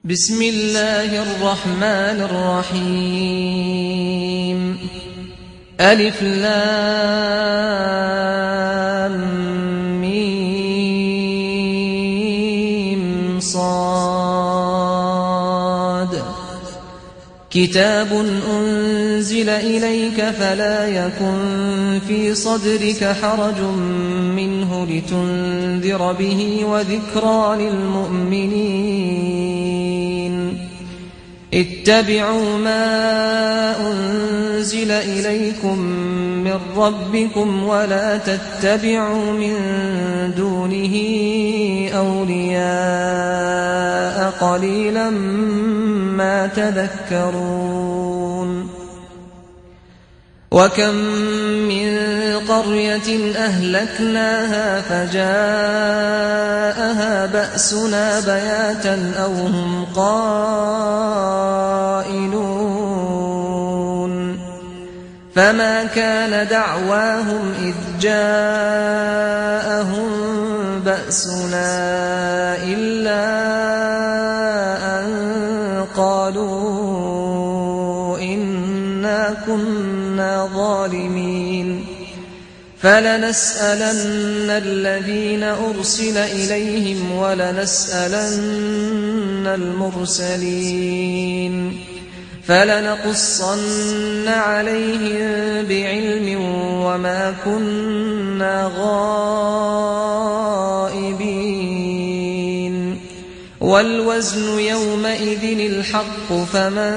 بسم الله الرحمن الرحيم. ألف لام ميم صاد. كتاب أنزل إليك فلا يكن في صدرك حرج منه لتنذر به وذكرى للمؤمنين. اتبعوا ما أنزل إليكم من ربكم ولا تتبعوا من دونه أولياء قليلا ما تذكرون. وكم من قرية أهلكناها فجاءها بأسنا بياتا أو هم قائلون. فما كان دعواهم إذ جاءهم بأسنا إلا أن قالوا إنا كنا ظالمين. فلنسألن الذين أرسل إليهم ولنسألن المرسلين. فلنقصن عليهم بعلم وما كنا غائبين. والوزن يومئذ الحق فمن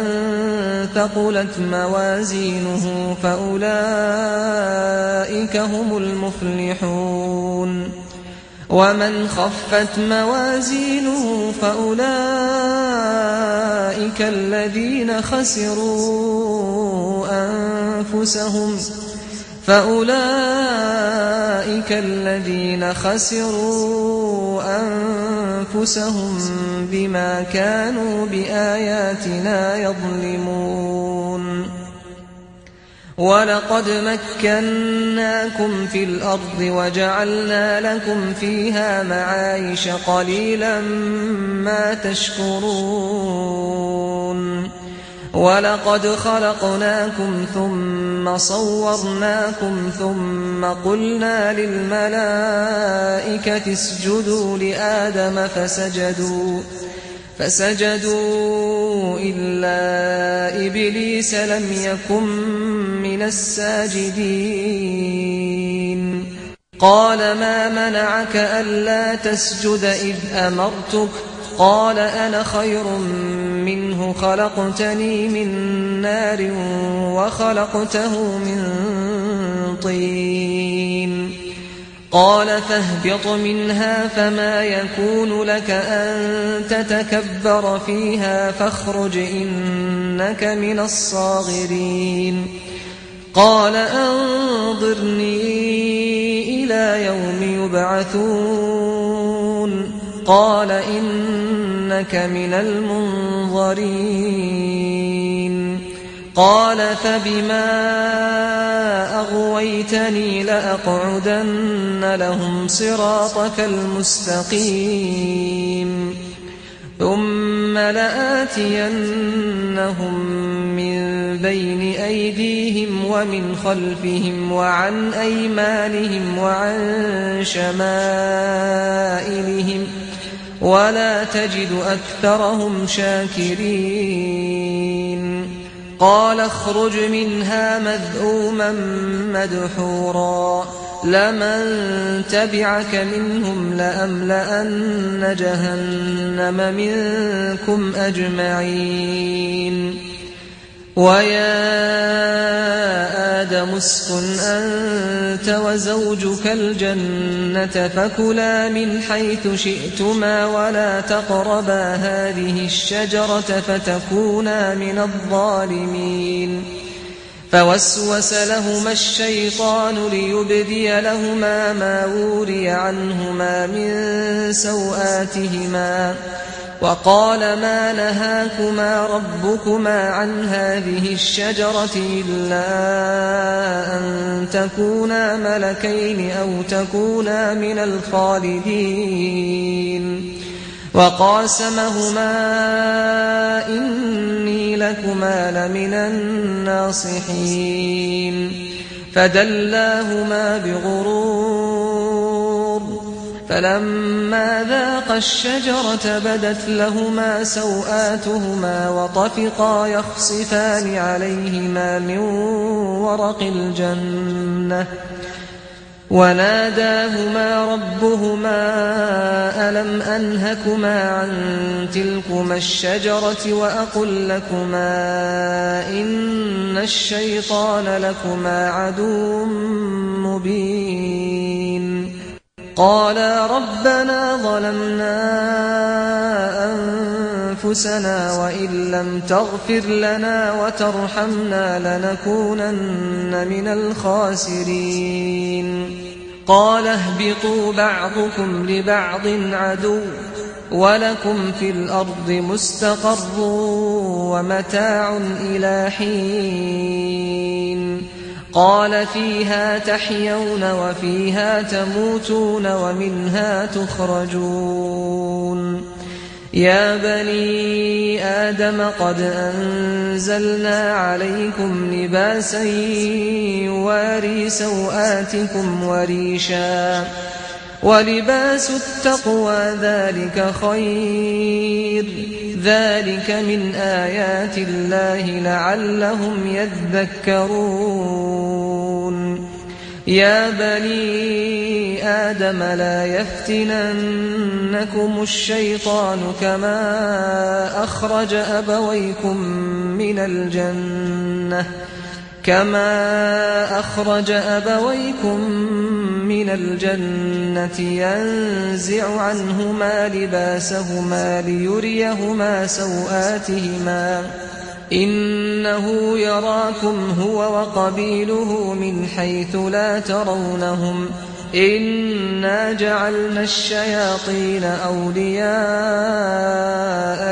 ثقلت موازينه فأولئك هم المفلحون. ومن خفت موازينه فأولئك الذين خسروا أنفسهم بما كانوا بآياتنا يظلمون. ولقد مكناكم في الأرض وجعلنا لكم فيها معايش قليلا ما تشكرون. ولقد خلقناكم ثم صورناكم ثم قلنا للملائكة اسجدوا لآدم فسجدوا إلا إبليس لم يكن من الساجدين. قال ما منعك ألا تسجد إذ أمرتك؟ قال أنا خير منه خلقتني من نار وخلقته من طين. قال فاهبط منها فما يكون لك أن تتكبر فيها فاخرج إنك من الصاغرين. قال أنظرني إلى يوم يبعثون. قال إنك من المنظرين. قال فبما أغويتني لأقعدن لهم صراطك المستقيم ثم لآتينهم من بين أيديهم ومن خلفهم وعن أيمانهم وعن شمائلهم ولا تجد أكثرهم شاكرين. قال اخرج منها مذءوما مدحورا لمن تبعك منهم لأملأن جهنم منكم أجمعين. ويا آدم اسكن أنت وزوجك الجنة فكلا من حيث شئتما ولا تقربا هذه الشجرة فتكونا من الظالمين. فوسوس لهما الشيطان ليبدي لهما ما وري عنهما من سوآتهما وقال ما نهاكما ربكما عن هذه الشجرة إلا أن تكونا ملكين أو تكونا من الخالدين. وقاسمهما إني لكما لمن الناصحين فدلاهما بغرور فلما ذاقا الشجرة بدت لهما سوآتهما وطفقا يخصفان عليهما من ورق الجنة وناداهما ربهما ألم أنهكما عن تلكما الشجرة وأقل لكما إن الشيطان لكما عدو مبين قالا ربنا ظلمنا أنفسنا وإن لم تغفر لنا وترحمنا لنكونن من الخاسرين قال اهبطوا بعضكم لبعض عدو ولكم في الأرض مستقر ومتاع إلى حين قال فيها تحيون وفيها تموتون ومنها تخرجون يا بني آدم قد أنزلنا عليكم لباسا يواري سوآتكم وريشا ولباس التقوى ذلك خير ذلك من آيات الله لعلهم يذكرون يا بني آدم لا يفتننكم الشيطان كما أخرج أبويكم من الجنة ينزع عنهما لباسهما ليريهما سوآتهما إنه يراكم هو وقبيله من حيث لا ترونهم إنا جعلنا الشياطين أولياء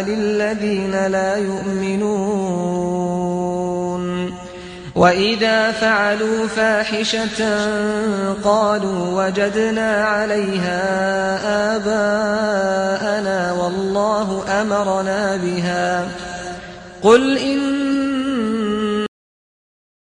للذين لا يؤمنون وإذا فعلوا فاحشة قالوا وجدنا عليها آباءنا والله أمرنا بها قل إن